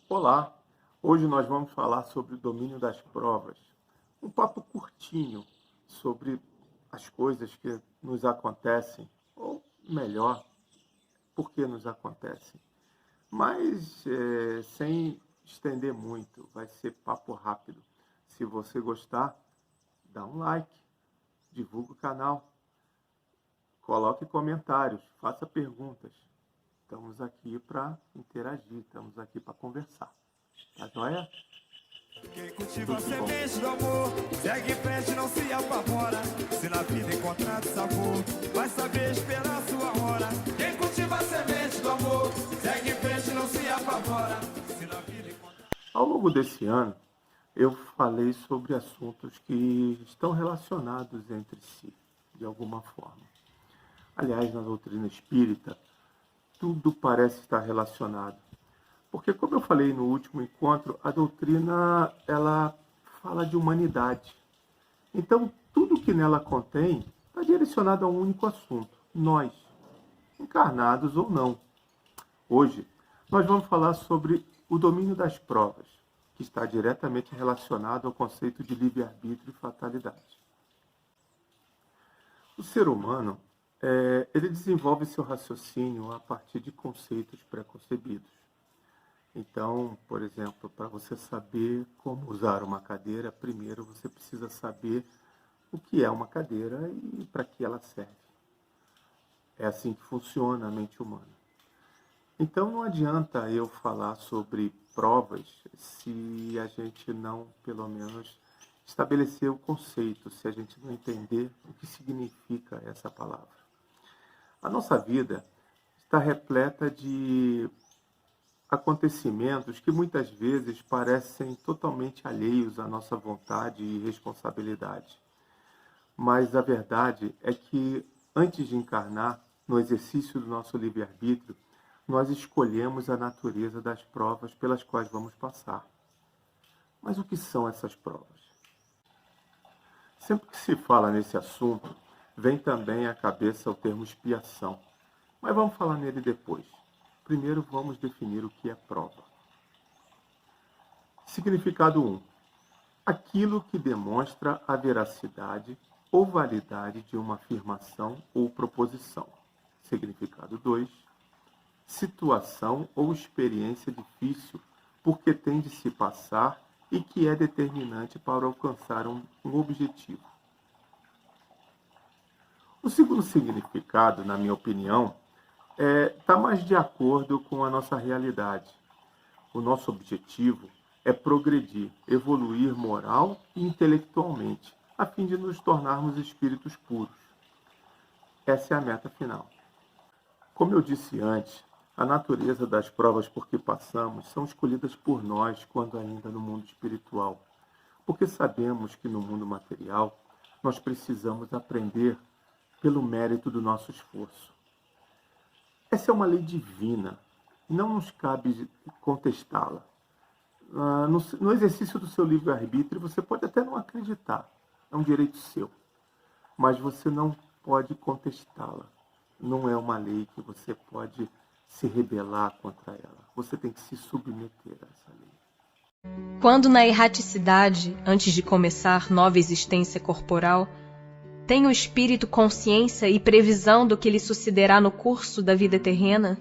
Olá, hoje nós vamos falar sobre o domínio das provas. Um papo curtinho sobre as coisas que nos acontecem, ou melhor, por que nos acontecem. Mas sem estender muito, vai ser papo rápido. Se você gostar, dá um like, divulga o canal, coloque comentários, faça perguntas. Estamos aqui para interagir, estamos aqui para conversar. Tá joia? Quem cultiva a semente do amor, segue em frente, não se apavora. Se na vida encontrar sabor, vai saber esperar a sua hora. Quem cultiva a semente do amor, segue em frente, não se apavora. Se na vida encontrar... Ao longo desse ano, eu falei sobre assuntos que estão relacionados entre si, de alguma forma. Aliás, na doutrina espírita, tudo parece estar relacionado. Porque, como eu falei no último encontro, a doutrina ela fala de humanidade. Então, tudo que nela contém está direcionado a um único assunto: nós, encarnados ou não. Hoje, nós vamos falar sobre o domínio das provas, que está diretamente relacionado ao conceito de livre-arbítrio e fatalidade. O ser humano ele desenvolve seu raciocínio a partir de conceitos pré-concebidos. Então, por exemplo, para você saber como usar uma cadeira, primeiro você precisa saber o que é uma cadeira e para que ela serve. É assim que funciona a mente humana. Então, não adianta eu falar sobre provas se a gente não, pelo menos, estabelecer o conceito, se a gente não entender o que significa essa palavra. A nossa vida está repleta de acontecimentos que muitas vezes parecem totalmente alheios à nossa vontade e responsabilidade. Mas a verdade é que, antes de encarnar, no exercício do nosso livre-arbítrio, nós escolhemos a natureza das provas pelas quais vamos passar. Mas o que são essas provas? Sempre que se fala nesse assunto, vem também à cabeça o termo expiação. Mas vamos falar nele depois. Primeiro vamos definir o que é prova. Significado 1. Aquilo que demonstra a veracidade ou validade de uma afirmação ou proposição. Significado 2. Situação ou experiência difícil porque tem de se passar e que é determinante para alcançar um objetivo. O segundo significado, na minha opinião, está mais de acordo com a nossa realidade. O nosso objetivo é progredir, evoluir moral e intelectualmente, a fim de nos tornarmos espíritos puros. Essa é a meta final. Como eu disse antes, a natureza das provas por que passamos são escolhidas por nós quando ainda no mundo espiritual, porque sabemos que no mundo material nós precisamos aprender pelo mérito do nosso esforço. Essa é uma lei divina, não nos cabe contestá-la. No exercício do seu livre-arbítrio, você pode até não acreditar, é um direito seu, mas você não pode contestá-la. Não é uma lei que você pode se rebelar contra ela. Você tem que se submeter a essa lei. Quando na erraticidade, antes de começar nova existência corporal, tem o espírito consciência e previsão do que lhe sucederá no curso da vida terrena?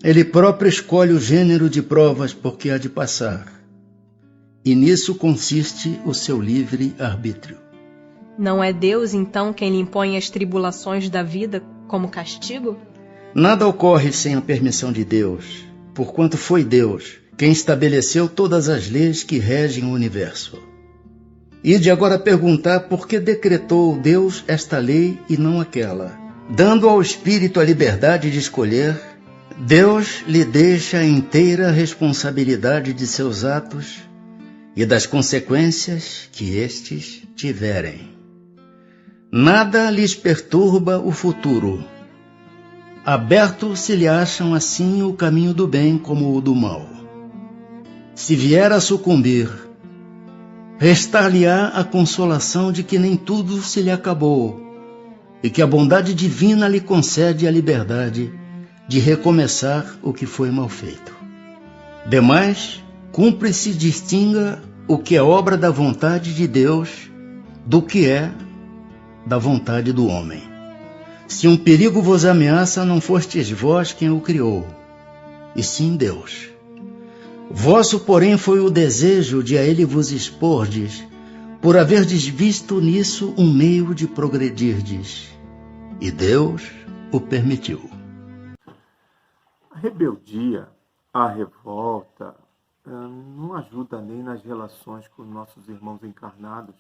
Ele próprio escolhe o gênero de provas por que há de passar. E nisso consiste o seu livre-arbítrio. Não é Deus, então, quem lhe impõe as tribulações da vida como castigo? Nada ocorre sem a permissão de Deus, porquanto foi Deus quem estabeleceu todas as leis que regem o universo. Ide agora perguntar por que decretou Deus esta lei e não aquela. Dando ao espírito a liberdade de escolher, Deus lhe deixa a inteira responsabilidade de seus atos e das consequências que estes tiverem. Nada lhes perturba o futuro. Aberto se lhe acham assim o caminho do bem como o do mal. Se vier a sucumbir, restar-lhe-á a consolação de que nem tudo se lhe acabou e que a bondade divina lhe concede a liberdade de recomeçar o que foi mal feito. Demais, cumpre se distinga o que é obra da vontade de Deus do que é da vontade do homem. Se um perigo vos ameaça, não fostes vós quem o criou, e sim Deus. Vosso, porém, foi o desejo de a ele vos expordes, por haverdes visto nisso um meio de progredirdes, e Deus o permitiu. A rebeldia, a revolta, não ajuda nem nas relações com nossos irmãos encarnados,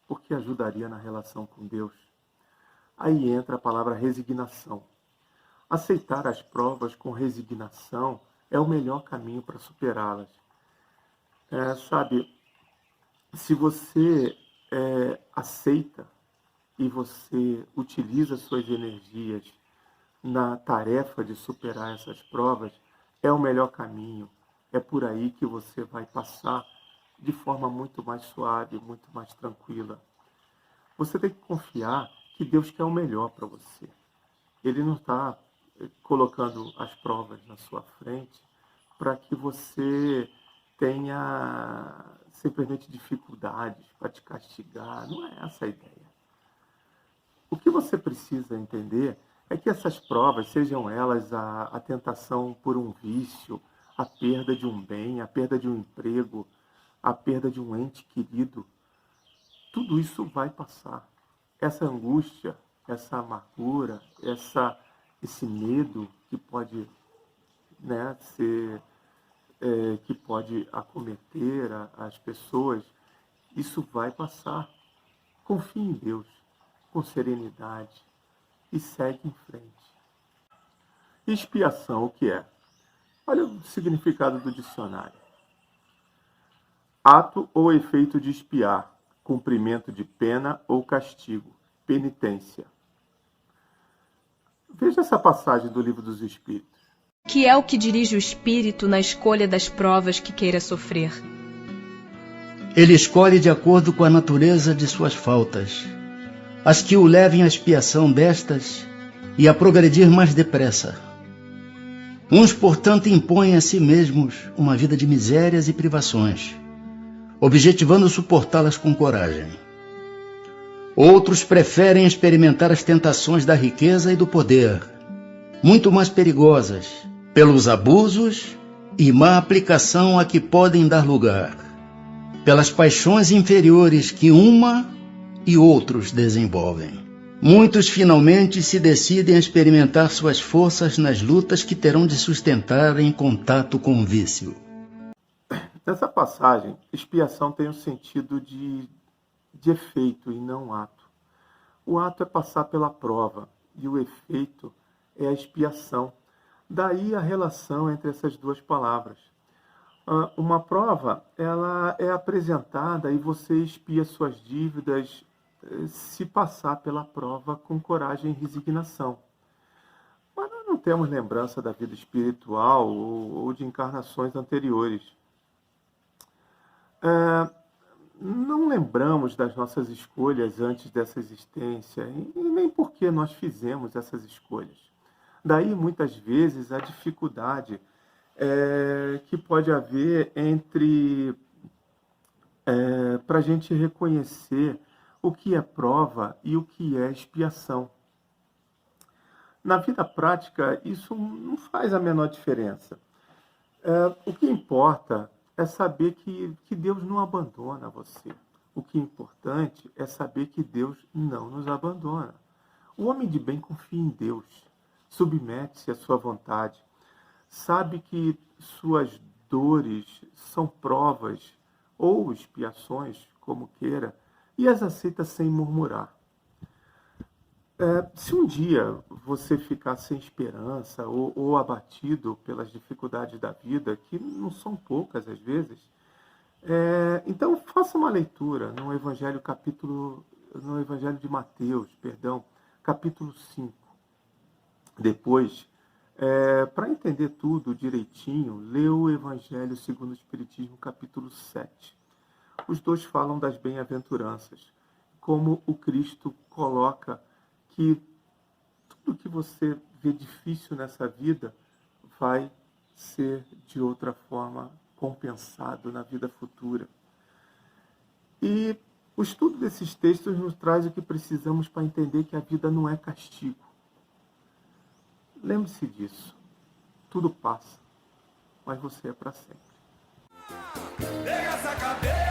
porque ajudaria na relação com Deus. Aí entra a palavra resignação. Aceitar as provas com resignação é o melhor caminho para superá-las. Se você aceita e você utiliza suas energias na tarefa de superar essas provas, é o melhor caminho. É por aí que você vai passar de forma muito mais suave, muito mais tranquila. Você tem que confiar que Deus quer o melhor para você. Ele não está colocando as provas na sua frente para que você tenha simplesmente dificuldades para te castigar. Não é essa a ideia. O que você precisa entender é que essas provas, sejam elas a tentação por um vício, a perda de um bem, a perda de um emprego, a perda de um ente querido, tudo isso vai passar. Essa angústia, essa amargura, esse medo que pode, que pode acometer as pessoas, isso vai passar. Confie em Deus, com serenidade, e segue em frente. Expiação, o que é? Olha o significado do dicionário. Ato ou efeito de expiar, cumprimento de pena ou castigo, penitência. Veja essa passagem do Livro dos Espíritos. Que é o que dirige o espírito na escolha das provas que queira sofrer. Ele escolhe de acordo com a natureza de suas faltas, as que o levem à expiação destas e a progredir mais depressa. Uns, portanto, impõem a si mesmos uma vida de misérias e privações, objetivando suportá-las com coragem. Outros preferem experimentar as tentações da riqueza e do poder, muito mais perigosas, pelos abusos e má aplicação a que podem dar lugar, pelas paixões inferiores que uma e outros desenvolvem. Muitos finalmente se decidem a experimentar suas forças nas lutas que terão de sustentar em contato com o vício. Nessa passagem, expiação tem o sentido de efeito e não ato. O ato é passar pela prova e o efeito é a expiação. Daí a relação entre essas duas palavras. Uma prova, ela é apresentada e você expia suas dívidas se passar pela prova com coragem e resignação. Mas nós não temos lembrança da vida espiritual ou de encarnações anteriores. Não lembramos das nossas escolhas antes dessa existência e nem por que nós fizemos essas escolhas. Daí, muitas vezes, a dificuldade que pode haver para a gente reconhecer o que é prova e o que é expiação. Na vida prática, isso não faz a menor diferença. O que importa é saber que Deus não abandona você. O que é importante é saber que Deus não nos abandona. O homem de bem confia em Deus, submete-se à sua vontade, sabe que suas dores são provas ou expiações, como queira, e as aceita sem murmurar. Se um dia você ficar sem esperança ou abatido pelas dificuldades da vida, que não são poucas às vezes, então faça uma leitura no Evangelho de Mateus, capítulo 5. Depois, para entender tudo direitinho, lê o Evangelho segundo o Espiritismo, capítulo 7. Os dois falam das bem-aventuranças, como o Cristo coloca que tudo que você vê difícil nessa vida vai ser de outra forma compensado na vida futura. E o estudo desses textos nos traz o que precisamos para entender que a vida não é castigo. Lembre-se disso. Tudo passa, mas você é para sempre. Pega essa cabeça.